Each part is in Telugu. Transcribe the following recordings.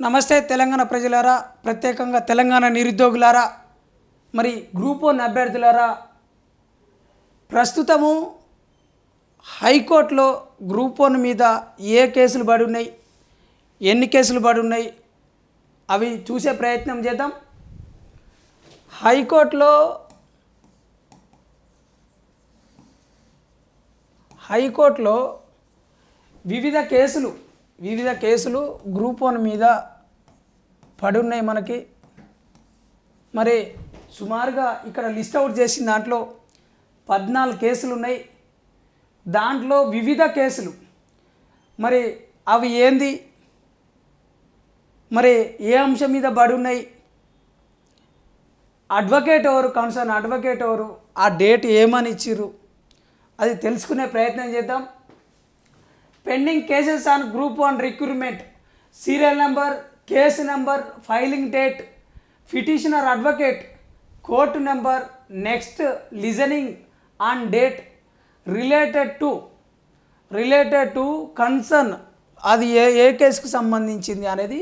నమస్తే తెలంగాణ ప్రజలారా, ప్రత్యేకంగా తెలంగాణ నిరుద్యోగులారా, మరి గ్రూప్ 1 అభ్యర్థులారా, ప్రస్తుతము హైకోర్టులో గ్రూప్ 1 మీద ఏ కేసులు పడి ఉన్నాయి, ఎన్ని కేసులు పడి ఉన్నాయి అవి చూసే ప్రయత్నం చేద్దాం. హైకోర్టులో వివిధ కేసులు గ్రూప్ 1 మీద పడి ఉన్నాయి మనకి. మరి సుమారుగా ఇక్కడ లిస్ట్ అవుట్ చేసిన దాంట్లో 14 కేసులు ఉన్నాయి. దాంట్లో వివిధ కేసులు మరి అవి ఏంది, మరి ఏ అంశం మీద పడి ఉన్నాయి, అడ్వకేట్ ఎవరు, కన్సర్న్ అడ్వకేట్ ఎవరు, ఆ డేట్ ఏమని ఇచ్చిర్రు అది తెలుసుకునే ప్రయత్నం చేద్దాం. Pending cases on group 1 recruitment, serial number, case number, filing date, petitioner advocate, court number, next listening on date, related to concern, అది ఏ కేసుకు సంబంధించింది అనేది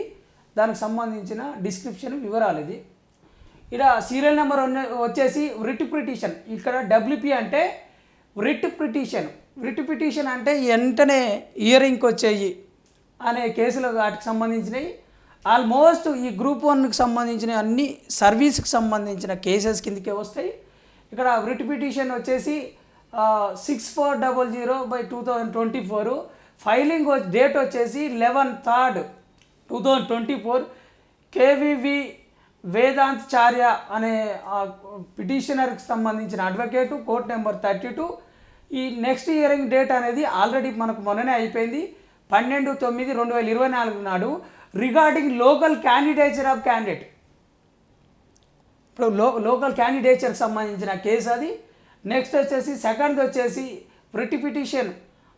దానికి సంబంధించిన డిస్క్రిప్షన్ వివరాలు. ఇది ఇక్కడ సీరియల్ నెంబర్ వచ్చేసి రిట్ పిటిషన్. ఇక్కడ డబ్ల్యూపీ అంటే రిట్ పిటిషన్ అంటే వెంటనే హియరింగ్కి వచ్చేయి అనే కేసులు వాటికి సంబంధించినవి. ఆల్మోస్ట్ ఈ గ్రూప్ 1కి సంబంధించిన అన్ని సర్వీస్కి సంబంధించిన కేసెస్ కిందకే వస్తాయి. ఇక్కడ రిట్ పిటిషన్ వచ్చేసి 6400/2024, ఫైలింగ్ డేట్ వచ్చేసి 11/3/2024. కేవీవి వేదాంత్ చార్య అనే పిటిషనర్కి సంబంధించిన అడ్వకేటు, కోర్ట్ నెంబర్ 32. ఈ నెక్స్ట్ హియరింగ్ డేట్ అనేది ఆల్రెడీ మనకు మొన్ననే అయిపోయింది, 12/9/2024 నాడు. Regarding local candidature of candidate, ఇప్పుడు లోకల్ క్యాండిడేచర్కి సంబంధించిన కేసు అది. నెక్స్ట్ వచ్చేసి సెకండ్ వచ్చేసి రిట్ పిటిషన్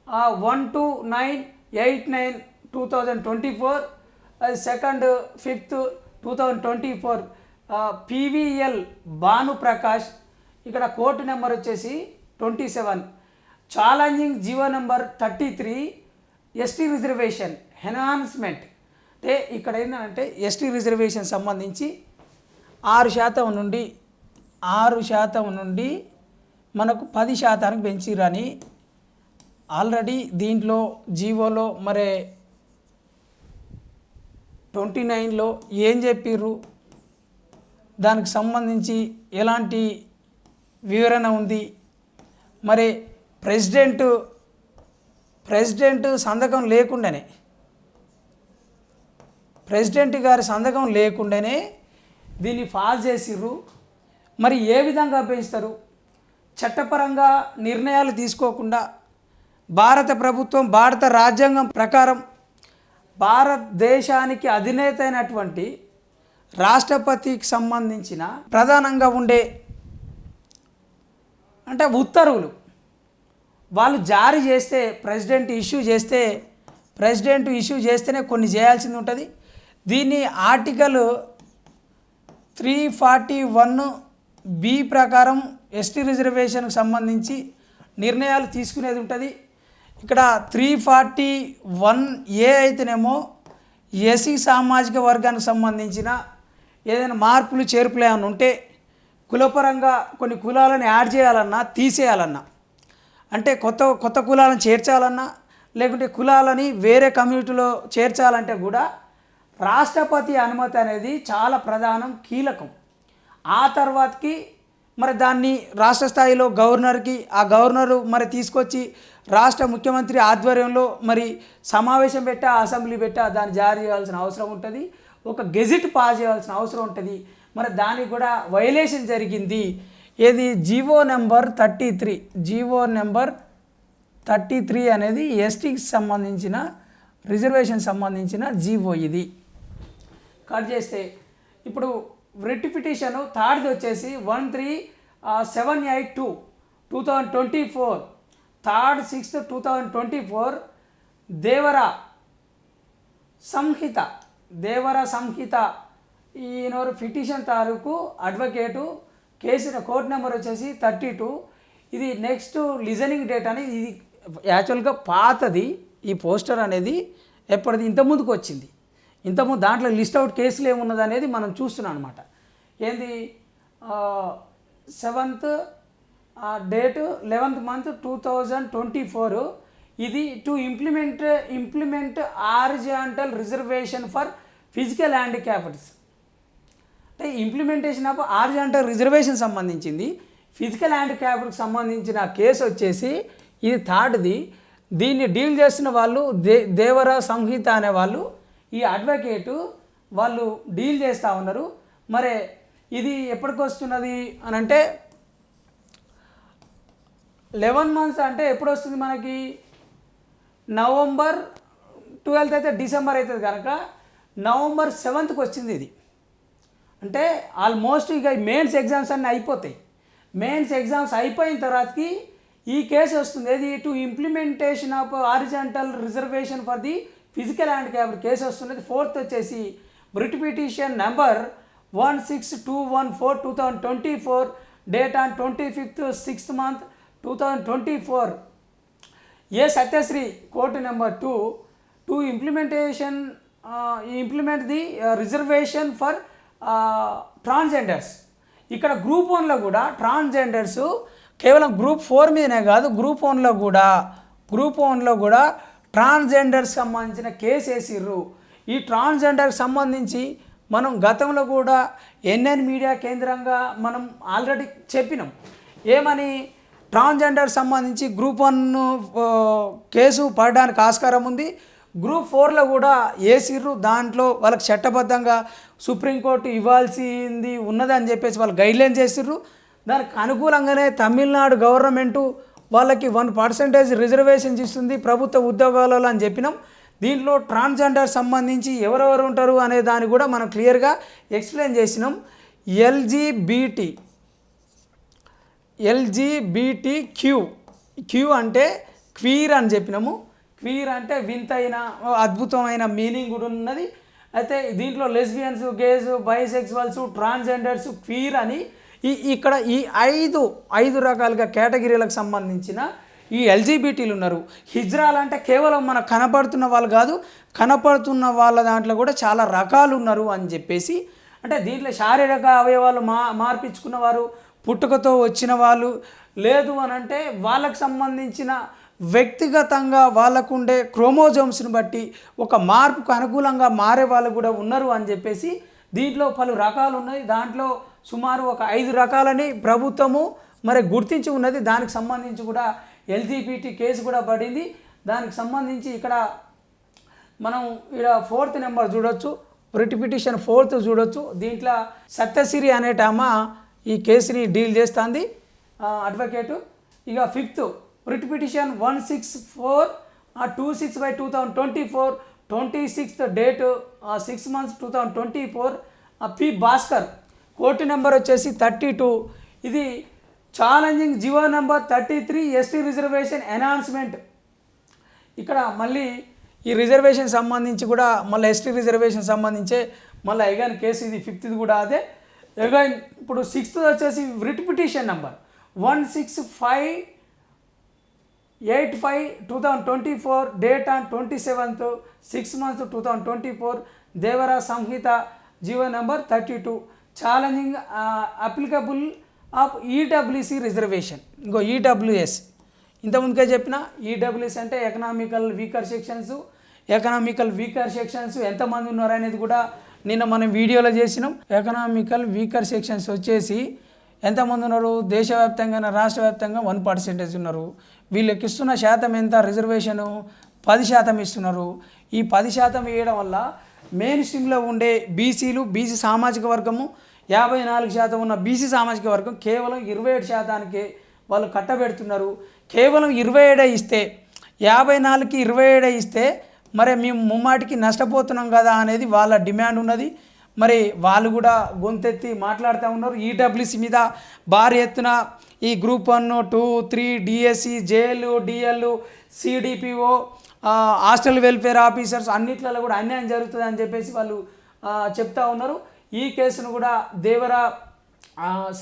12/9/2024, అది 2nd 5th 2024. పీవీఎల్ భానుప్రకాష్, ఇక్కడ కోర్టు నెంబర్ వచ్చేసి 27. Challenging GO number 33, ST reservation enhancement. అంటే ఇక్కడ ఏంటంటే ఎస్టీ రిజర్వేషన్ సంబంధించి 6% నుండి మనకు 10% పెంచిరని ఆల్రెడీ దీంట్లో జీవోలో మరి 29లో ఏం చెప్పిర్రు, దానికి సంబంధించి ఎలాంటి వివరణ ఉంది, మరి ప్రెసిడెంట్ సంతకం లేకుండానే, ప్రెసిడెంట్ గారి సంతకం లేకుండానే దీన్ని పాస్ చేసిర్రు. మరి ఏ విధంగా పెంచుతారు? చట్టపరంగా నిర్ణయాలు తీసుకోకుండా భారత ప్రభుత్వం, భారత రాజ్యాంగం ప్రకారం భారతదేశానికి అధినేత అయినటువంటి రాష్ట్రపతికి సంబంధించిన ప్రధానంగా ఉండే అంటే ఉత్తర్వులు వాళ్ళు జారీ చేస్తే, ప్రెసిడెంట్ ఇష్యూ చేస్తేనే కొన్ని చేయాల్సింది ఉంటుంది. దీన్ని ఆర్టికల్ 341B ప్రకారం ఎస్టీ రిజర్వేషన్కి సంబంధించి నిర్ణయాలు తీసుకునేది ఉంటుంది. ఇక్కడ 341A అయితేనేమో ఎస్సీ సామాజిక వర్గానికి సంబంధించిన ఏదైనా మార్పులు చేర్పులు ఏమైనా ఉంటే, కులపరంగా కొన్ని కులాలను యాడ్ చేయాలన్నా, తీసేయాలన్నా, అంటే కొత్త కులాలను చేర్చాలన్నా, లేకుంటే కులాలని వేరే కమ్యూనిటీలో చేర్చాలంటే కూడా రాష్ట్రపతి అనుమతి అనేది చాలా ప్రధానం, కీలకం. ఆ తర్వాతకి మరి దాన్ని రాష్ట్ర స్థాయిలో గవర్నర్కి, ఆ గవర్నరు మరి తీసుకొచ్చి రాష్ట్ర ముఖ్యమంత్రి ఆధ్వర్యంలో మరి సమావేశం పెట్టా, అసెంబ్లీ పెట్టా దాన్ని జారీ చేయాల్సిన అవసరం ఉంటుంది, ఒక గెజిట్ పాస్ చేయాల్సిన అవసరం ఉంటుంది. మరి దానికి కూడా వైలేషన్ జరిగింది. ఏది? జీవో నెంబర్ 33 అనేది ఎస్టీకి సంబంధించిన రిజర్వేషన్ సంబంధించిన జీవో. ఇది కట్ చేస్తే ఇప్పుడు రిట్ పిటిషన్ థర్డ్ వచ్చేసి 13782/2024, 3rd 6th 2024. దేవరా సంహిత ఈయనోరు పిటిషన్ తాలూకు అడ్వకేటు, కేసు కోర్ట్ నెంబర్ వచ్చేసి 32. ఇది నెక్స్ట్ లిజనింగ్ డేట్ అని, ఇది యాక్చువల్గా పాతది. ఈ పోస్టర్ అనేది ఎప్పటిది ఇంతకుముందుకు వచ్చింది. ఇంతకుముందు దాంట్లో లిస్ట్ అవుట్ కేసులు ఏమున్నది అనేది మనం చూస్తున్నాం అనమాట. ఏంది 7th డేట్ 11th month 2024. ఇది to implement horizontal reservation for physical handicappeds. అంటే ఇంప్లిమెంటేషన్ ఆఫ్ హారిజాంటల్ రిజర్వేషన్ సంబంధించింది. ఫిజికల్ హ్యాండిక్యాప్డ్కి సంబంధించిన కేసు వచ్చేసి ఇది 3rd. దీన్ని డీల్ చేస్తున్న వాళ్ళు దేవరా సంహిత అనే వాళ్ళు, ఈ అడ్వకేటు వాళ్ళు డీల్ చేస్తూ ఉన్నారు. మరి ఇది ఎప్పటికి వస్తున్నది అని అంటే 11 months అంటే ఎప్పుడు వస్తుంది మనకి? November 12th అయితే డిసెంబర్ అవుతుంది కనుక November 7th వచ్చింది ఇది. అంటే ఆల్మోస్ట్ ఇక మెయిన్స్ ఎగ్జామ్స్ అన్నీ అయిపోతాయి. మెయిన్స్ ఎగ్జామ్స్ అయిపోయిన తర్వాతకి ఈ కేసు వస్తుంది. ఏది to implementation of horizontal reservation for the physical handicapped case వస్తున్నది. 4th వచ్చేసి writ petition number 16214/2024, date on 25th 6th month 2024. A Satyasri court number 2 to implement the reservation for transgenders. ఇక్కడ గ్రూప్ 1లో కూడా ట్రాన్స్జెండర్స్ కేవలం గ్రూప్ 4 మీదనే కాదు, గ్రూప్ 1లో కూడా ట్రాన్స్జెండర్స్ సంబంధించిన కేసు వేసిర్రు. ఈ ట్రాన్స్జెండర్కి సంబంధించి మనం గతంలో కూడా ఎన్ఎన్ మీడియా కేంద్రంగా మనం ఆల్రెడీ చెప్పినాం. ఏమని? ట్రాన్స్జెండర్ సంబంధించి గ్రూప్ 1 కేసు పడడానికి ఆస్కారం ఉంది. గ్రూప్ 4లో కూడా వేసిర్రు. దాంట్లో వాళ్ళకి చట్టబద్ధంగా సుప్రీంకోర్టు ఇవ్వాల్సింది ఉన్నదని చెప్పేసి వాళ్ళు గైడ్లైన్ చేసిర్రు. దానికి అనుకూలంగానే తమిళనాడు గవర్నమెంటు వాళ్ళకి 1% రిజర్వేషన్స్ ఇస్తుంది ప్రభుత్వ ఉద్యోగాలలో అని చెప్పినాం. దీంట్లో ట్రాన్స్జెండర్ సంబంధించి ఎవరెవరు ఉంటారు అనే దాన్ని కూడా మనం క్లియర్గా ఎక్స్ప్లెయిన్ చేసినాం. క్యూ అంటే క్వీర్ అని చెప్పినాము. క్వీర్ అంటే వింతైన అద్భుతమైన మీనింగ్ కూడా ఉన్నది. అయితే దీంట్లో lesbians, gays, bisexuals, transgenders, queer అని ఇక్కడ ఈ ఐదు రకాలుగా కేటగిరీలకు సంబంధించిన ఈ ఎల్జీబీటీలు ఉన్నారు. హిజ్రాలు అంటే కేవలం మనకు కనపడుతున్న వాళ్ళు కాదు, కనపడుతున్న వాళ్ళ దాంట్లో కూడా చాలా రకాలు ఉన్నారు అని చెప్పేసి. అంటే దీంట్లో శారీరక అవయవాలు మార్పించుకున్న వారు, పుట్టుకతో వచ్చిన వాళ్ళు, లేదు అని అంటే వాళ్ళకు సంబంధించిన వ్యక్తిగతంగా వాళ్ళకుండే క్రోమోజోమ్స్ని బట్టి ఒక మార్పుకు అనుకూలంగా మారే వాళ్ళు కూడా ఉన్నారు అని చెప్పేసి దీంట్లో పలు రకాలు ఉన్నాయి. దాంట్లో సుమారు ఒక 5 రకాలని ప్రభుత్వము మరి గుర్తించి ఉన్నది. దానికి సంబంధించి కూడా ఎల్జీబీటీ కేసు కూడా పడింది. దానికి సంబంధించి ఇక్కడ మనం ఇక్కడ 4th నెంబర్ చూడొచ్చు, రిట్ పిటిషన్ 4th చూడొచ్చు. దీంట్లో సత్యశ్రీ అనేటామా ఈ కేసుని డీల్ చేస్తుంది అడ్వకేటు. ఇక 5th writ petition 16426/2024, 26th date 6 months 2024, P Bhaskar court number వచ్చేసి 32. ఇది challenging GO number 33 ST reservation enhancement. ఇక్కడ మళ్ళీ ఈ రిజర్వేషన్ సంబంధించి కూడా మళ్ళీ ఎస్టీ రిజర్వేషన్ సంబంధించే మళ్ళీ ఎగైన్ కేసు. ఇది 5th కూడా అదే ఎగైన్. ఇప్పుడు 6th వచ్చేసి writ petition number 16585/2024, date on 27th 6 months 2024, దేవరా సంహిత GO number 32, challenging applicable of EWC reservation. ఇంకో ఈడబ్ల్యూఎస్ ఇంతకుముందుకే చెప్పిన. ఈడబ్ల్యూఎస్ అంటే ఎకనామికల్ వీకర్ సెక్షన్స్ ఎంతమంది ఉన్నారు అనేది కూడా నిన్న మనం వీడియోలో చేసినాం. ఎకనామికల్ వీకర్ సెక్షన్స్ వచ్చేసి ఎంతమంది ఉన్నారు? దేశవ్యాప్తంగా రాష్ట్ర వ్యాప్తంగా 1% ఉన్నారు. వీళ్ళకి ఇస్తున్న శాతం ఎంత? రిజర్వేషను 10% ఇస్తున్నారు. ఈ 10% వేయడం వల్ల మెయిన్ స్ట్రీమ్లో ఉండే బీసీలు, బీసీ సామాజిక వర్గము 54% ఉన్న బీసీ సామాజిక వర్గం కేవలం 27%కే వాళ్ళు కట్టబెడుతున్నారు. కేవలం 27 ఇస్తే 54కి 27 ఇస్తే మరి మేము ముమ్మాటికి నష్టపోతున్నాం కదా అనేది వాళ్ళ డిమాండ్ ఉన్నది. మరి వాళ్ళు కూడా గొంతెత్తి మాట్లాడుతూ ఉన్నారు. ఈడబ్ల్యూసీ మీద భారీ ఎత్తున ఈ group 1, 2, 3, DSC, JL, DL, CDPO, hostel welfare officers అన్నిట్లలో కూడా అన్యాయం జరుగుతుంది అని చెప్పేసి వాళ్ళు చెప్తా ఉన్నారు. ఈ కేసును కూడా దేవరా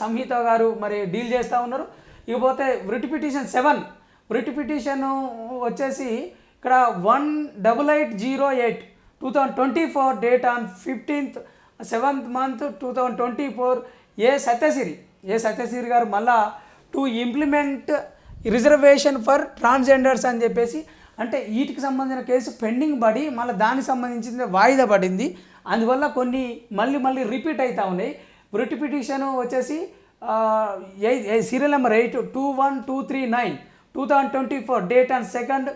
సంహిత గారు మరి డీల్ చేస్తూ ఉన్నారు. ఇకపోతే రిట్ పిటిషన్ 7 రిట్ పిటిషన్ వచ్చేసి ఇక్కడ 18808 2024 date on 15th 7th month 2024 ఏ సత్యశ్రీ గారు మళ్ళా to implement reservation for transgenders అని చెప్పేసి, అంటే వీటికి సంబంధించిన కేసు పెండింగ్ పడి మళ్ళీ దానికి సంబంధించింది వాయిదా పడింది. అందువల్ల కొన్ని మళ్ళీ రిపీట్ అవుతూ ఉన్నాయి. రిట్ పిటిషన్ వచ్చేసి serial number 821239 2024 date on 2nd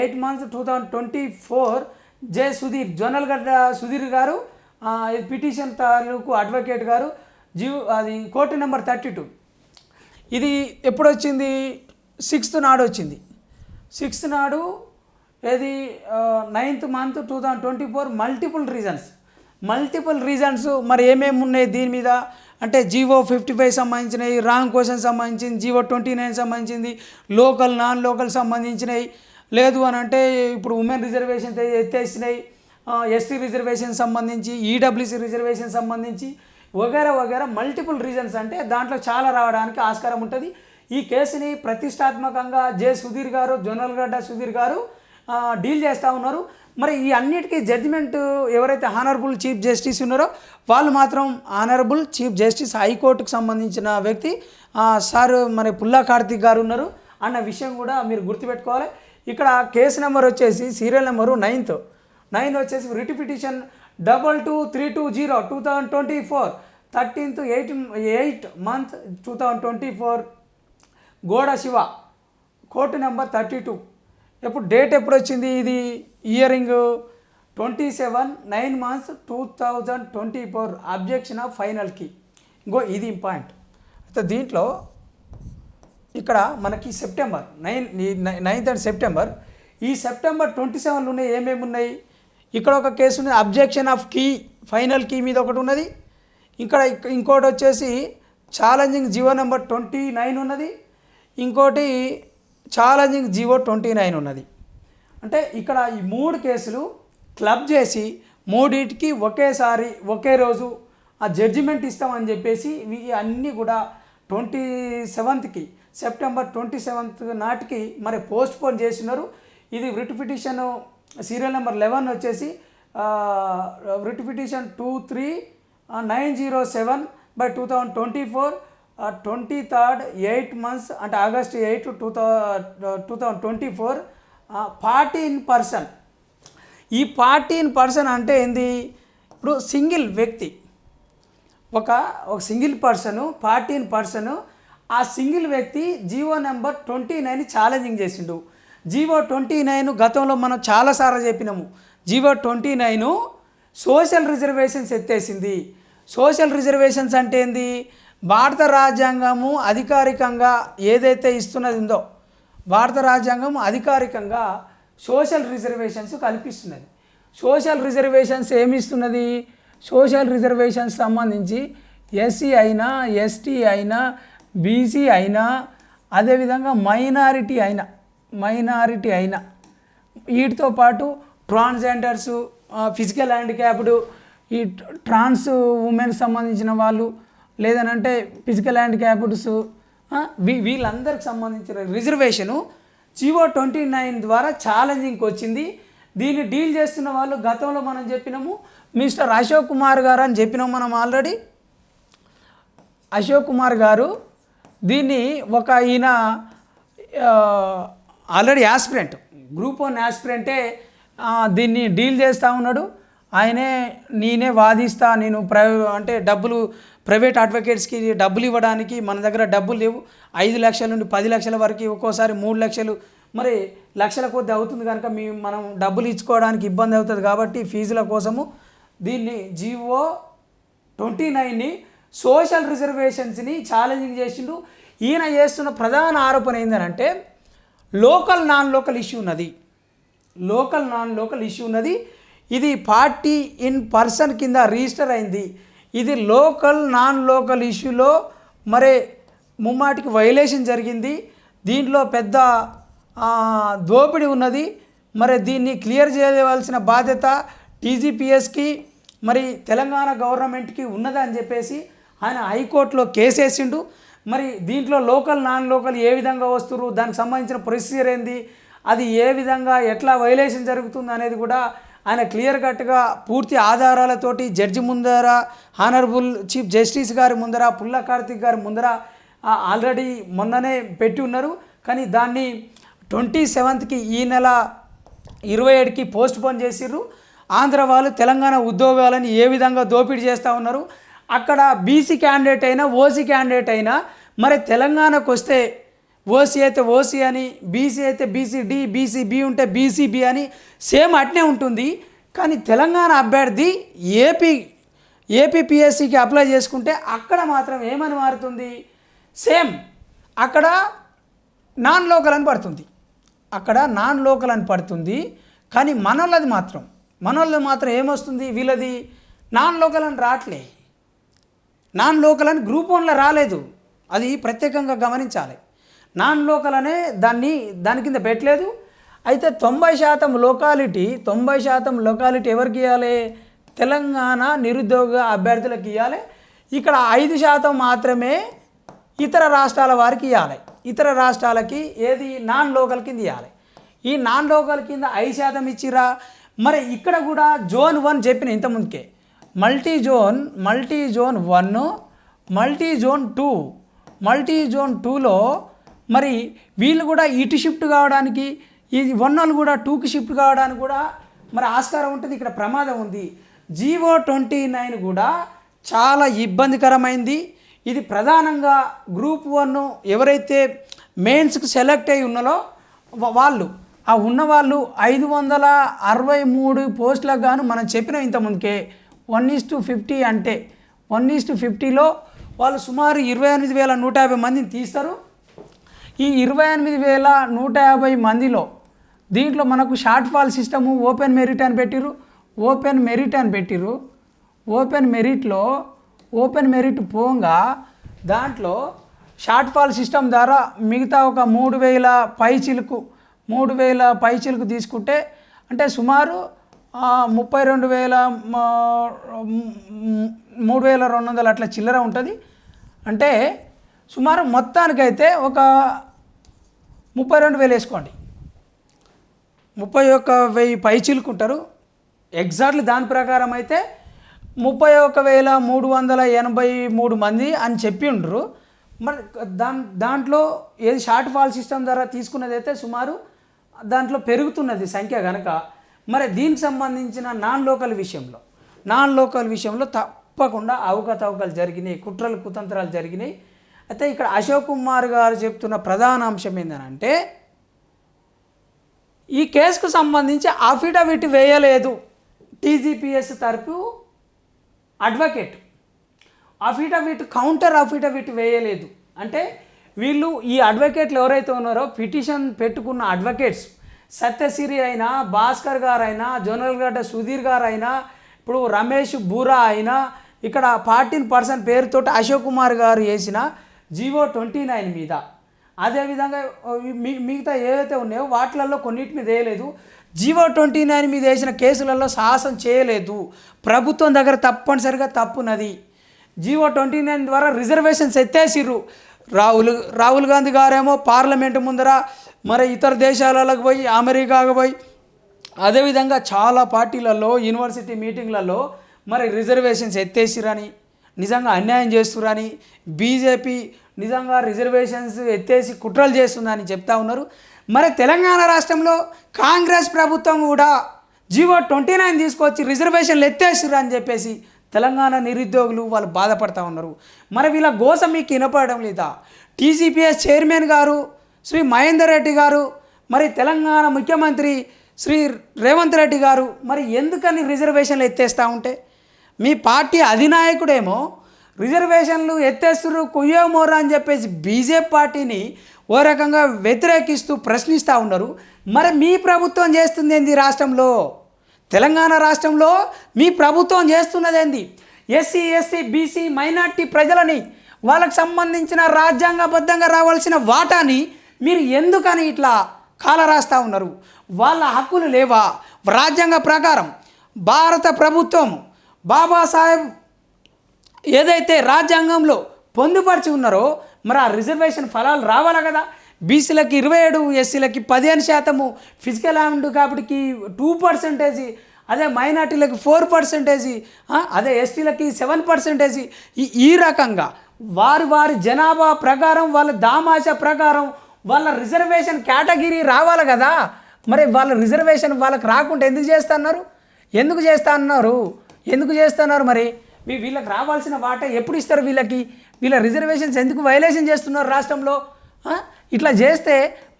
8 months 2024 జే సుధీర్ జొన్నలగడ్డ సుధీర్ గారు పిటిషన్ తాలూకు అడ్వకేట్ గారు అది కోర్టు నెంబర్ 32. ఇది ఎప్పుడు వచ్చింది? 6th నాడు వచ్చింది. 6th నాడు ఇది 9th month 2024 మల్టిపుల్ రీజన్స్ మరి ఏమేమి ఉన్నాయి దీని మీద అంటే జీవో 55 సంబంధించినవి, రాంగ్ క్వశ్చన్ సంబంధించింది, జీవో 29 సంబంధించింది, లోకల్ నాన్ లోకల్ సంబంధించినవి, లేదు అని అంటే ఇప్పుడు ఉమెన్ రిజర్వేషన్ ఎత్తేసినాయి, ఎస్టీ రిజర్వేషన్ సంబంధించి, ఈడబ్ల్యూసీ రిజర్వేషన్ సంబంధించి వగేరా మల్టిపుల్ రీజన్స్, అంటే దాంట్లో చాలా రావడానికి ఆస్కారం ఉంటుంది. ఈ కేసుని ప్రతిష్టాత్మకంగా సుధీర్ గారు జొన్నలగడ్డ సుధీర్ గారు డీల్ చేస్తూ ఉన్నారు. మరి ఈ అన్నిటికీ జడ్జిమెంట్ ఎవరైతే ఆనరబుల్ చీఫ్ జస్టిస్ ఉన్నారో వాళ్ళు మాత్రం ఆనరబుల్ చీఫ్ జస్టిస్ హైకోర్టుకు సంబంధించిన వ్యక్తి సార్ మరి పుల్లా కార్తీక్ గారు ఉన్నారు అన్న విషయం కూడా మీరు గుర్తుపెట్టుకోవాలి. ఇక్కడ కేసు నెంబర్ వచ్చేసి సీరియల్ నెంబరు 9 వచ్చేసి రిట్ పిటిషన్ 22320 2024 13th 8 month 2024 గోడ శివ కోర్టు నెంబర్ 32. ఎప్పుడు డేట్ ఎప్పుడు వచ్చింది? ఇది hearing 27 months 2024 objection of final key. ఇది ఇంపార్టెంట్. అయితే దీంట్లో ఇక్కడ మనకి సెప్టెంబర్ 9th and సెప్టెంబర్ ఈ సెప్టెంబర్ 27లోనే ఏమేమి ఉన్నాయి? ఇక్కడ ఒక కేసు ఉంది, objection of key final key మీద ఒకటి ఉన్నది. ఇక్కడ ఇంకోటి వచ్చేసి ఛాలెంజింగ్ జీవో నెంబర్ 29 ఉన్నది, ఇంకోటి ఛాలెంజింగ్ జీవో 29 ఉన్నది. అంటే ఇక్కడ ఈ 3 కేసులు క్లబ్ చేసి మూడింటికి ఒకేసారి ఒకే రోజు ఆ జడ్జిమెంట్ ఇస్తామని చెప్పేసి అన్నీ కూడా 27th సెప్టెంబర్ 27th నాటికి మరి పోస్ట్ పోన్ చేస్తున్నారు. ఇది రిట్ పిటిషన్ సీరియల్ నెంబర్ 11 వచ్చేసి రిట్ పిటిషన్ 23907/2024 23rd 8 months అంటే August 8 2024 పార్టీ ఇన్ పర్సన్. ఈ పార్టీ ఇన్ పర్సన్ అంటే ఏంది? ఇప్పుడు సింగిల్ వ్యక్తి ఒక single person party in person, ఆ సింగిల్ వ్యక్తి జీవో నెంబర్ 29 ఛాలెంజింగ్ చేసిండు. జీవో 29 గతంలో మనం చాలాసార్లు చెప్పినాము. జీవో 29 సోషల్ రిజర్వేషన్స్ ఎత్తేసింది. సోషల్ రిజర్వేషన్స్ అంటే ఏంది? భారత రాజ్యాంగము అధికారికంగా ఏదైతే ఇస్తున్నది ఉందో భారత రాజ్యాంగం అధికారికంగా సోషల్ రిజర్వేషన్స్ కల్పిస్తున్నది. సోషల్ రిజర్వేషన్స్ ఏమి ఇస్తున్నది? సోషల్ రిజర్వేషన్స్ సంబంధించి ఎస్సీ అయినా ఎస్టీ అయినా బీసీ అయినా అదేవిధంగా మైనారిటీ అయినా వీటితో పాటు ట్రాన్స్జెండర్సు, ఫిజికల్ హ్యాండిక్యాప్డ్, ఈ ట్రాన్స్ ఉమెన్ సంబంధించిన వాళ్ళు, లేదనంటే ఫిజికల్ హ్యాండిక్యాప్డ్స్, వీళ్ళందరికి సంబంధించిన రిజర్వేషను జీవో 29 ద్వారా ఛాలెంజింగ్కి వచ్చింది. దీన్ని డీల్ చేస్తున్న వాళ్ళు గతంలో మనం చెప్పినాము మిస్టర్ అశోక్ కుమార్ గారు అని చెప్పినాం మనం ఆల్రెడీ. అశోక్ కుమార్ గారు దీన్ని ఈయన ఆల్రెడీ యాస్పిరెంట్, గ్రూప్ 1 యాస్పిరెంటే దీన్ని డీల్ చేస్తూ ఉన్నాడు. నేనే వాదిస్తా, నేను డబ్బులు ప్రైవేట్ అడ్వకేట్స్కి డబ్బులు ఇవ్వడానికి మన దగ్గర డబ్బులు లేవు, 5 లక్షల నుండి 10 లక్షల వరకు, ఒక్కోసారి 3 లక్షలు, మరి లక్షల కొద్ది అవుతుంది కనుక మనం డబ్బులు ఇచ్చుకోవడానికి ఇబ్బంది అవుతుంది కాబట్టి ఫీజుల కోసము దీన్ని జీవో 29ని సోషల్ రిజర్వేషన్స్ని ఛాలెంజింగ్ చేసిండు. ఈయన చేస్తున్న ప్రధాన ఆరోపణ ఏంటంటే లోకల్ నాన్ లోకల్ ఇష్యూ ఉన్నది. ఇది పార్టీ ఇన్ పర్సన్ కింద రిజిస్టర్ అయింది. ఇది లోకల్ నాన్ లోకల్ ఇష్యూలో మరి ముమ్మాటికి వైలేషన్ జరిగింది. దీంట్లో పెద్ద దోపిడీ ఉన్నది. మరి దీన్ని క్లియర్ చేయవలసిన బాధ్యత టీజీపీఎస్కి మరి తెలంగాణ గవర్నమెంట్కి ఉన్నదని చెప్పేసి ఆయన హైకోర్టులో కేసేసిండు. మరి దీంట్లో లోకల్ నాన్ లోకల్ ఏ విధంగా వస్తున్నారు, దానికి సంబంధించిన ప్రొసీజర్ ఏంది, అది ఏ విధంగా ఎట్లా వైలేషన్ జరుగుతుంది అనేది కూడా ఆయన క్లియర్ కట్గా పూర్తి ఆధారాలతోటి జడ్జి ముందర, హానరబుల్ చీఫ్ జస్టిస్ గారి ముందర, పుల్ల కార్తిక్ గారి ముందర ఆల్రెడీ మొన్ననే పెట్టి ఉన్నారు. కానీ దాన్ని 27కి ఈ నెల 27కి పోస్ట్ పోన్ చేసిర్రు. ఆంధ్ర వాళ్ళు తెలంగాణ ఉద్యోగాలని ఏ విధంగా దోపిడీ చేస్తూ ఉన్నారు. అక్కడ బీసీ క్యాండిడేట్ అయినా ఓసీ క్యాండిడేట్ అయినా మరి తెలంగాణకు వస్తే ఓసీ అయితే ఓసీ అని, బీసీ అయితే బీసీడి, బీసీబీ ఉంటే బీసీబీ అని సేమ్ అట్నే ఉంటుంది. కానీ తెలంగాణ అభ్యర్థి ఏపీపీఎస్సీకి అప్లై చేసుకుంటే అక్కడ మాత్రం ఏమని మారుతుంది, సేమ్ అక్కడ నాన్ లోకల్ అని పడుతుంది. అక్కడ నాన్ లోకల్ అని పడుతుంది. కానీ మనోళ్ళది మాత్రం ఏమొస్తుంది, వీళ్ళది నాన్ లోకల్ అని రావట్లే. నాన్ లోకల్ అని గ్రూప్ 1లో రాలేదు. అది ప్రత్యేకంగా గమనించాలి. నాన్ లోకల్ అనే దాని కింద పెట్టలేదు. అయితే 90% లొకాలిటీ ఎవరికి ఇవ్వాలి, తెలంగాణ నిరుద్యోగ అభ్యర్థులకు ఇవ్వాలి. ఇక్కడ 5% మాత్రమే ఇతర రాష్ట్రాల వారికి ఇవ్వాలి. ఇతర రాష్ట్రాలకి ఏది నాన్ లోకల్ కింద ఇవ్వాలి. ఈ నాన్ లోకల్ కింద 5% ఇచ్చిరా. మరి ఇక్కడ కూడా జోన్ 1 చెప్పిన ఇంతకుముందుకే, మల్టీ జోన్ 1, మల్టీ జోన్ 2లో మరి వీళ్ళు కూడా ఇటు షిఫ్ట్ కావడానికి, ఈ 1 వాళ్ళు కూడా 2కి షిఫ్ట్ కావడానికి కూడా మరి ఆస్కారం ఉంటుంది. ఇక్కడ ప్రమాదం ఉంది. జీవో 29 కూడా చాలా ఇబ్బందికరమైంది. ఇది ప్రధానంగా గ్రూప్ 1 ఎవరైతే మెయిన్స్కి సెలెక్ట్ అయి ఉన్నారో వాళ్ళు, ఆ ఉన్నవాళ్ళు 563 పోస్టులకు గాను మనం చెప్పిన ఇంతకుముందుకే 1:50 అంటే 1:50లో వాళ్ళు సుమారు 28,150 మందిని తీస్తారు. ఈ 28,150 మందిలో దీంట్లో మనకు short fall system open merit అని పెట్టిరు. ఓపెన్ మెరిట్ పోగా దాంట్లో షార్ట్ ఫాల్ సిస్టమ్ ద్వారా మిగతా ఒక 3,000 పైచిలకు తీసుకుంటే అంటే సుమారు 3,200 అట్లా చిల్లర ఉంటుంది. అంటే సుమారు మొత్తానికైతే ఒక 32,000 వేసుకోండి. 31,000 పైచిలుకుంటారు. ఎగ్జాక్ట్లీ దాని ప్రకారం అయితే 31,383 మంది అని చెప్పి ఉండరు. మరి దాంట్లో ఏది షార్ట్ ఫాల్ సిస్టమ్ ద్వారా తీసుకున్నది అయితే సుమారు దాంట్లో పెరుగుతున్నది సంఖ్య కనుక, మరి దీనికి సంబంధించిన నాన్ లోకల్ విషయంలో తప్పకుండా అవకతవకలు జరిగినాయి, కుట్రలు కుతంత్రాలు జరిగినాయి. అయితే ఇక్కడ అశోక్ కుమార్ గారు చెప్తున్న ప్రధాన అంశం ఏంటంటే, ఈ కేసుకు సంబంధించి అఫిడవిట్ వేయలేదు టీజీపీఎస్ తరపు అడ్వకేట్. కౌంటర్ అఫిడవిట్ వేయలేదు. అంటే వీళ్ళు ఈ అడ్వకేట్లు ఎవరైతే ఉన్నారో పిటిషన్ పెట్టుకున్న అడ్వకేట్స్, సత్యసిరి అయినా, భాస్కర్ గారు అయినా, జోనల్గడ్డ సుధీర్ గారు అయినా, ఇప్పుడు రమేష్ బూరా అయినా, ఇక్కడ 14 పర్సన్ పేరుతోటి అశోక్ కుమార్ గారు వేసిన జీవో 29 మీద, అదేవిధంగా మిగతా ఏవైతే ఉన్నాయో వాటిలలో కొన్నిటి మీద వేయలేదు. జీవో 29 మీద వేసిన కేసులలో సాహసం చేయలేదు. ప్రభుత్వం దగ్గర తప్పనిసరిగా తప్పున్నది. జీవో 29 ద్వారా రిజర్వేషన్స్ ఎత్తేసిర్రు. రాహుల్ గాంధీ గారేమో పార్లమెంటు ముందర మరి ఇతర దేశాలకు పోయి, అమెరికాకు పోయి, అదేవిధంగా చాలా పార్టీలలో యూనివర్సిటీ మీటింగ్లలో మరి రిజర్వేషన్స్ ఎత్తేసిరని, నిజంగా అన్యాయం చేస్తురని, బీజేపీ నిజంగా రిజర్వేషన్స్ ఎత్తేసి కుట్రలు చేస్తుందని చెప్తా ఉన్నారు. మరి తెలంగాణ రాష్ట్రంలో కాంగ్రెస్ ప్రభుత్వం కూడా జీవో 29 తీసుకొచ్చి రిజర్వేషన్లు ఎత్తేసిర్రు అని చెప్పేసి తెలంగాణ నిరుద్యోగులు వాళ్ళు బాధపడుతూ ఉన్నారు. మరి వీళ్ళ గోస మీకు వినపడడం లేదా? టీజీపీఎస్ చైర్మన్ గారు శ్రీ మహేందర్ రెడ్డి గారు, మరి తెలంగాణ ముఖ్యమంత్రి శ్రీ రేవంత్ రెడ్డి గారు మరి ఎందుకని రిజర్వేషన్లు ఎత్తేస్తూ ఉంటే, మీ పార్టీ అధినాయకుడేమో రిజర్వేషన్లు ఎత్తేస్తున్నారు కుయ్యోమోరా అని చెప్పేసి బీజేపీ పార్టీని ఓ రకంగా వ్యతిరేకిస్తూ ప్రశ్నిస్తూ ఉన్నారు. మరి మీ ప్రభుత్వం చేస్తుంది ఏంది రాష్ట్రంలో? తెలంగాణ రాష్ట్రంలో మీ ప్రభుత్వం చేస్తున్నది ఏంది? ఎస్సీ, ఎస్టీ, బీసీ, మైనార్టీ ప్రజలని, వాళ్ళకు సంబంధించిన రాజ్యాంగబద్ధంగా రావాల్సిన వాటాని మీరు ఎందుకని ఇట్లా కాలరాస్తూ ఉన్నారు? వాళ్ళ హక్కులు లేవా? రాజ్యాంగ ప్రకారం భారత ప్రభుత్వం బాబాసాహెబ్ ఏదైతే రాజ్యాంగంలో పొందుపరిచి ఉన్నారో మరి ఆ రిజర్వేషన్ ఫలాలు రావాలా కదా? బీసీలకి 27, ఎస్సీలకి 15%, ఫిజికల్ హ్యాండిక్యాప్డ్కి 2% అదే మైనార్టీలకి 4%, అదే ఎస్టీలకి 7%. ఈ రకంగా వారి జనాభా ప్రకారం వాళ్ళ దామాష ప్రకారం వాళ్ళ రిజర్వేషన్ కేటగిరీ రావాలి కదా. మరి వాళ్ళ రిజర్వేషన్ వాళ్ళకి రాకుండా ఎందుకు చేస్తున్నారు మరి వీళ్ళకి రావాల్సిన వాటా ఎప్పుడు ఇస్తారు? వీళ్ళ రిజర్వేషన్స్ ఎందుకు వైలేషన్ చేస్తున్నారు రాష్ట్రంలో? ఇట్లా చేస్తే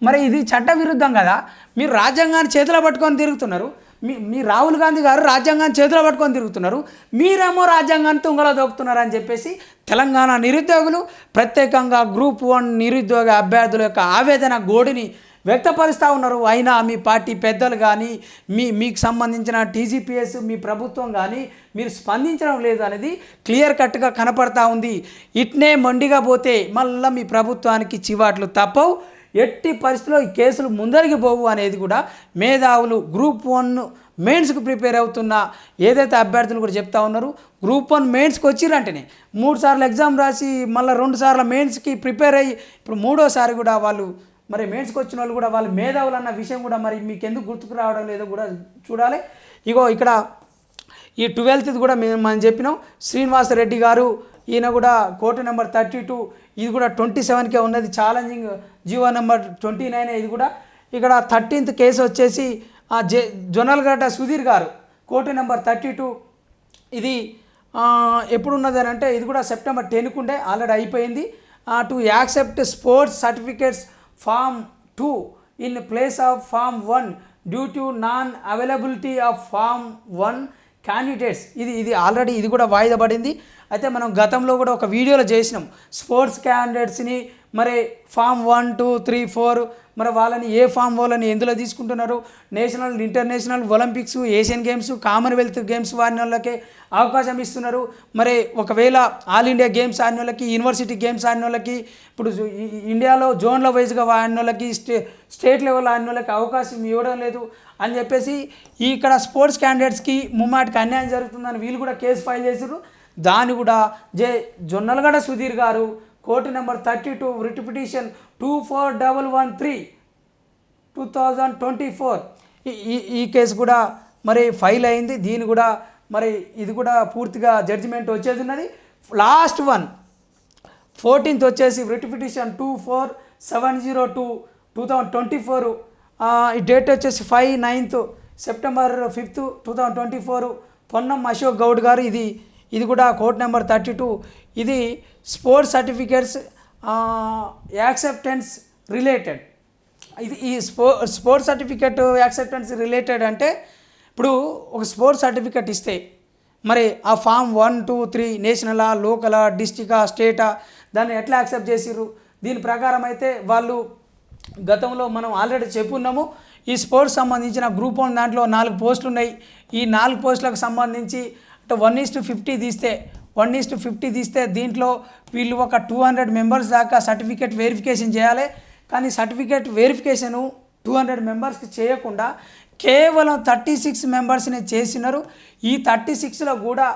మరి ఇది చట్టవిరుద్ధం కదా. మీరు రాజ్యాంగాన్ని చేతిలో పట్టుకొని తిరుగుతున్నారు, మీ రాహుల్ గాంధీ గారు రాజ్యాంగాన్ని చేతిలో పట్టుకొని తిరుగుతున్నారు, మీరేమో రాజ్యాంగాన్ని తుంగలో దొక్కుతున్నారు అని చెప్పేసి తెలంగాణ నిరుద్యోగులు, ప్రత్యేకంగా గ్రూప్ 1 నిరుద్యోగ అభ్యర్థుల యొక్క ఆవేదన గోడిని వ్యక్తపరుస్తూ ఉన్నారు. అయినా మీ పార్టీ పెద్దలు కానీ మీకు సంబంధించిన టీజీపీఎస్ మీ ప్రభుత్వం కానీ మీరు స్పందించడం లేదు అనేది క్లియర్ కట్గా కనపడతా ఉంది. ఇట్నే మొండిగా పోతే మళ్ళీ మీ ప్రభుత్వానికి చివాట్లు తప్పవు. ఎట్టి పరిస్థితుల్లో ఈ కేసులు ముందరికి పోవు అనేది కూడా మేధావులు గ్రూప్ 1 మెయిన్స్కి ప్రిపేర్ అవుతున్న ఏదైతే అభ్యర్థులు కూడా చెప్తా ఉన్నారు. గ్రూప్ 1 మెయిన్స్కి వచ్చిరంటేనే 3 సార్లు ఎగ్జామ్ రాసి మళ్ళీ 2 సార్లు మెయిన్స్కి ప్రిపేర్ అయ్యి ఇప్పుడు 3వసారి కూడా వాళ్ళు మరి మెయిన్స్కి వచ్చిన వాళ్ళు కూడా వాళ్ళు మేధావులు అన్న విషయం కూడా మరి మీకు ఎందుకు గుర్తుకు రావడం లేదో కూడా చూడాలి. ఇక్కడ ఈ 12th కూడా మనం చెప్పినాం. శ్రీనివాసరెడ్డి గారు ఈయన కూడా కోర్టు నెంబర్ 32, ఇది కూడా 27కే ఉన్నది. ఛాలెంజింగ్ జీవో నెంబర్ 29 ఇది కూడా. ఇక్కడ 13th కేసు వచ్చేసి జొన్నలగడ్డ సుధీర్ గారు కోర్టు నెంబర్ 32, ఇది ఎప్పుడు ఉన్నది అని అంటే ఇది కూడా September 10కు ఉండే, ఆల్రెడీ అయిపోయింది. To accept sports certificates Form 2 in place of Form 1 due to non-availability of Form 1 candidates. ఇది ఆల్రెడీ ఇది కూడా వాయిదా పడింది. అయితే మనం గతంలో కూడా ఒక వీడియోలో చేసినాం. స్పోర్ట్స్ క్యాండిడేట్స్ని మరి Form 1, 2, 3, 4 మరి వాళ్ళని ఏ ఫామ్ వాళ్ళని ఎందులో తీసుకుంటున్నారు? National, international, Olympics, Asian games, Commonwealth games వాడిన వాళ్ళకే అవకాశం ఇస్తున్నారు. మరి ఒకవేళ ఆల్ ఇండియా గేమ్స్ ఆడిన వాళ్ళకి, యూనివర్సిటీ గేమ్స్ ఆడిన వాళ్ళకి, ఇప్పుడు ఇండియాలో జోన్ల వైజ్గా ఆడిన వాళ్ళకి, స్టేట్ లెవెల్ ఆడిన వాళ్ళకి అవకాశం ఇవ్వడం లేదు అని చెప్పేసి ఇక్కడ స్పోర్ట్స్ క్యాండిడేట్స్కి ముమ్మాటికి అన్యాయం జరుగుతుందని వీళ్ళు కూడా కేసు ఫైల్ చేశారు. దాన్ని కూడా జొన్నలగడ్డ సుధీర్ గారు కోర్టు నెంబర్ 32 రిట్ పిటిషన్ 24113/2024 ఈ కేసు కూడా మరి ఫైల్ అయింది. దీని కూడా మరి ఇది కూడా పూర్తిగా జడ్జిమెంట్ వచ్చేది ఉన్నది. లాస్ట్ వన్ 14th వచ్చేసి రిట్ పిటిషన్ 24702/2024, ఈ డేట్ వచ్చేసి 9th September 5th 2024, Ponnam Ashok Goud గారు. ఇది కూడా కోర్ట్ నెంబర్ 32. ఇది స్పోర్ట్స్ సర్టిఫికేట్స్ యాక్సెప్టెన్స్ రిలేటెడ్. ఈ స్పోర్ట్స్ సర్టిఫికేట్ యాక్సెప్టెన్స్ రిలేటెడ్ అంటే ఇప్పుడు ఒక స్పోర్ట్స్ సర్టిఫికేట్ ఇస్తే మరి ఆ Form 1, 2, 3 నేషనలా, లోకలా, డిస్టికా, స్టేటా దాన్ని ఎట్లా యాక్సెప్ట్ చేసిర్రు? దీని ప్రకారం అయితే వాళ్ళు గతంలో మనం ఆల్రెడీ చెప్పున్నాము. ఈ స్పోర్ట్స్ సంబంధించిన గ్రూప్ 1 దాంట్లో 4 పోస్టులు ఉన్నాయి. ఈ 4 పోస్టులకు సంబంధించి అంటే 1:50 తీస్తే దీంట్లో వీళ్ళు ఒక 200 మెంబర్స్ దాకా సర్టిఫికేట్ వెరిఫికేషన్ చేయాలి. కానీ సర్టిఫికేట్ వెరిఫికేషను 200 మెంబర్స్కి చేయకుండా కేవలం 36 మెంబర్స్ని చేసినారు. ఈ 36లో కూడా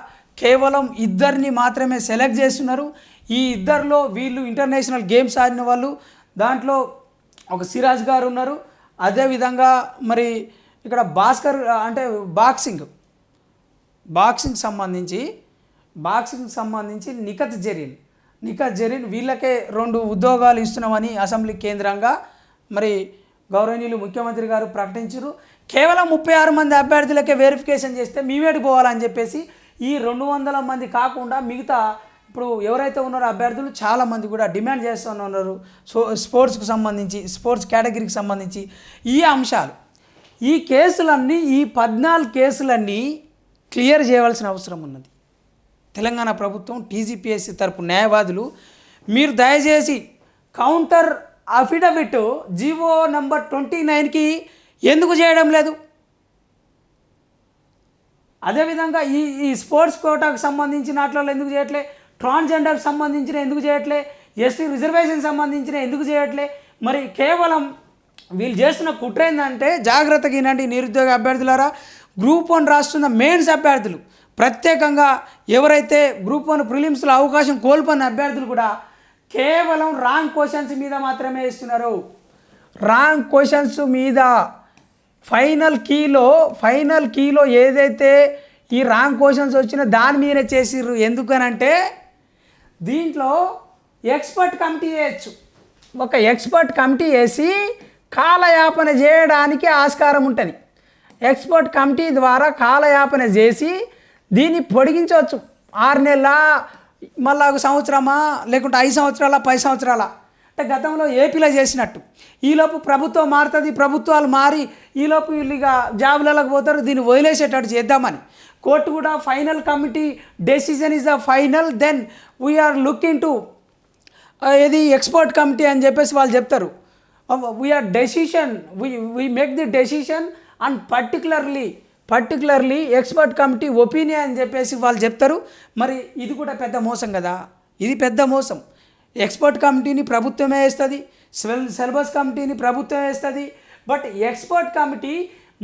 కేవలం 2 మాత్రమే సెలెక్ట్ చేస్తున్నారు. ఈ 2లో వీళ్ళు ఇంటర్నేషనల్ గేమ్స్ ఆడిన వాళ్ళు, దాంట్లో ఒక సిరాజ్ గారు ఉన్నారు. అదేవిధంగా మరి ఇక్కడ భాస్కర్ అంటే బాక్సింగ్ సంబంధించి నిఖత్ జరీన్ వీళ్ళకే 2 ఉద్యోగాలు ఇస్తున్నామని అసెంబ్లీ కేంద్రంగా మరి గౌరవనీయులు ముఖ్యమంత్రి గారు ప్రకటించారు. కేవలం 36 మంది అభ్యర్థులకే వెరిఫికేషన్ చేస్తే మేమేటి పోవాలని చెప్పేసి ఈ 200 మంది కాకుండా మిగతా ఇప్పుడు ఎవరైతే ఉన్నారో అభ్యర్థులు చాలామంది కూడా డిమాండ్ చేస్తూ ఉన్నారు. స్పోర్ట్స్కి సంబంధించి, స్పోర్ట్స్ కేటగిరీకి సంబంధించి ఈ అంశాలు, ఈ కేసులన్నీ, ఈ 14 కేసులన్నీ క్లియర్ చేయవలసిన అవసరం ఉన్నది. తెలంగాణ ప్రభుత్వం, టీజీపీఎస్సీ తరపు న్యాయవాదులు మీరు దయచేసి కౌంటర్ అఫిడవిట్ జీవో నెంబర్ 29కి ఎందుకు చేయడం లేదు? అదేవిధంగా ఈ స్పోర్ట్స్ కోటాకు సంబంధించిన వాటిలో ఎందుకు చేయట్లే? ట్రాన్స్జెండర్కి సంబంధించిన ఎందుకు చేయట్లే? ఎస్టీ రిజర్వేషన్ సంబంధించిన ఎందుకు చేయట్లే? మరి కేవలం వీళ్ళు చేస్తున్న కుట్ర ఏంటంటే, జాగ్రత్తగా వినండి నిరుద్యోగ అభ్యర్థులారా, గ్రూప్ 1 రాస్తున్న మెయిన్స్ అభ్యర్థులు, ప్రత్యేకంగా ఎవరైతే గ్రూప్ 1 ప్రిలిమ్స్లో అవకాశం కోల్పోయిన అభ్యర్థులు కూడా కేవలం రాంగ్ క్వశ్చన్స్ మీద మాత్రమే ఇస్తున్నారు. రాంగ్ క్వశ్చన్స్ మీద ఫైనల్ కీలో ఏదైతే ఈ రాంగ్ క్వశ్చన్స్ వచ్చినా దాని మీదనే చేసిర్రు. ఎందుకనంటే దీంట్లో ఎక్స్పర్ట్ కమిటీ వేయచ్చు. ఒక ఎక్స్పర్ట్ కమిటీ వేసి కాలయాపన చేయడానికి ఆస్కారం ఉంటుంది. ఎక్స్పర్ట్ కమిటీ ద్వారా కాలయాపన చేసి దీన్ని పొడిగించవచ్చు. 6 నెలల, మళ్ళా 1 సంవత్సరమా, లేకుంటే 5 సంవత్సరాల, 10 సంవత్సరాల, అంటే గతంలో ఏపీలో చేసినట్టు. ఈలోపు ప్రభుత్వం మారుతుంది, ప్రభుత్వాలు మారి ఈలోపు వీళ్ళు ఇక జాబులకు పోతారు. దీన్ని వదిలేసేటట్టు చేద్దామని కోర్టు కూడా final committee decision is the final, then we are looking to ఇది ఎక్స్పర్ట్ కమిటీ అని చెప్పేసి వాళ్ళు చెప్తారు. We are decision we make the decision and particularly expert committee opinion అని చెప్పేసి వాళ్ళు చెప్తారు. మరి ఇది కూడా పెద్ద మోసం కదా, ఇది పెద్ద మోసం. ఎక్స్పర్ట్ కమిటీని ప్రభుత్వమే వేస్తుంది, సిలబస్ కమిటీని ప్రభుత్వం వేస్తుంది. బట్ ఎక్స్పర్ట్ కమిటీ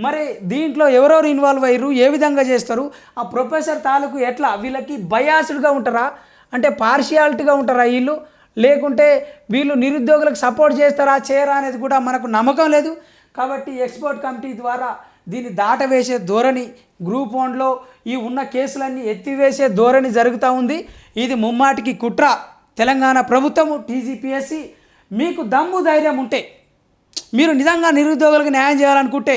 మరి దీంట్లో ఎవరెవరు ఇన్వాల్వ్ అయ్యారు, ఏ విధంగా చేస్తారు, ఆ ప్రొఫెసర్ తాలూకు ఎట్లా, వీళ్ళకి బయాస్డ్గా ఉంటారా, అంటే పార్షియాలిటీగా ఉంటారా వీళ్ళు, లేకుంటే వీళ్ళు నిరుద్యోగులకు సపోర్ట్ చేస్తారా చేయరా అనేది కూడా మనకు నమ్మకం లేదు. కాబట్టి ఎక్స్పర్ట్ కమిటీ ద్వారా దీన్ని దాటవేసే ధోరణి, గ్రూప్ 1లో ఈ ఉన్న కేసులన్నీ ఎత్తివేసే ధోరణి జరుగుతూ ఉంది. ఇది ముమ్మాటికి కుట్ర. తెలంగాణ ప్రభుత్వము, టీజీపీఎస్సీ మీకు దమ్ము ధైర్యం ఉంటే, మీరు నిజంగా నిరుద్యోగులకు న్యాయం చేయాలనుకుంటే,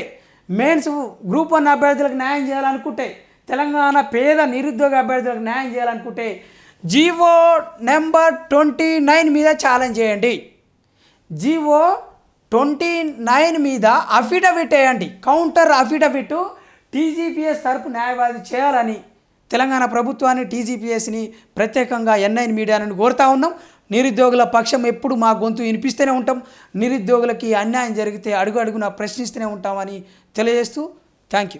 మెయిన్స్ గ్రూప్ 1 అభ్యర్థులకు న్యాయం చేయాలనుకుంటే, తెలంగాణ పేద నిరుద్యోగ అభ్యర్థులకు న్యాయం చేయాలనుకుంటే జీవో నెంబర్ 29 మీద ఛాలెంజ్ చేయండి. జీవో 29 మీద అఫిడవిట్ వేయండి. కౌంటర్ అఫిడవిట్ టీజీపీఎస్ తరపు న్యాయవాది చేయాలని తెలంగాణ ప్రభుత్వాన్ని, టీజీపీఎస్ని ప్రత్యేకంగా N9 మీడియా నుండి కోరుతా ఉన్నాం. నిరుద్యోగుల పక్షం ఎప్పుడు మా గొంతు వినిపిస్తూనే ఉంటాం. నిరుద్యోగులకి అన్యాయం జరిగితే అడుగు అడుగున ప్రశ్నిస్తూనే ఉంటామని తెలియజేస్తూ థ్యాంక్ యూ.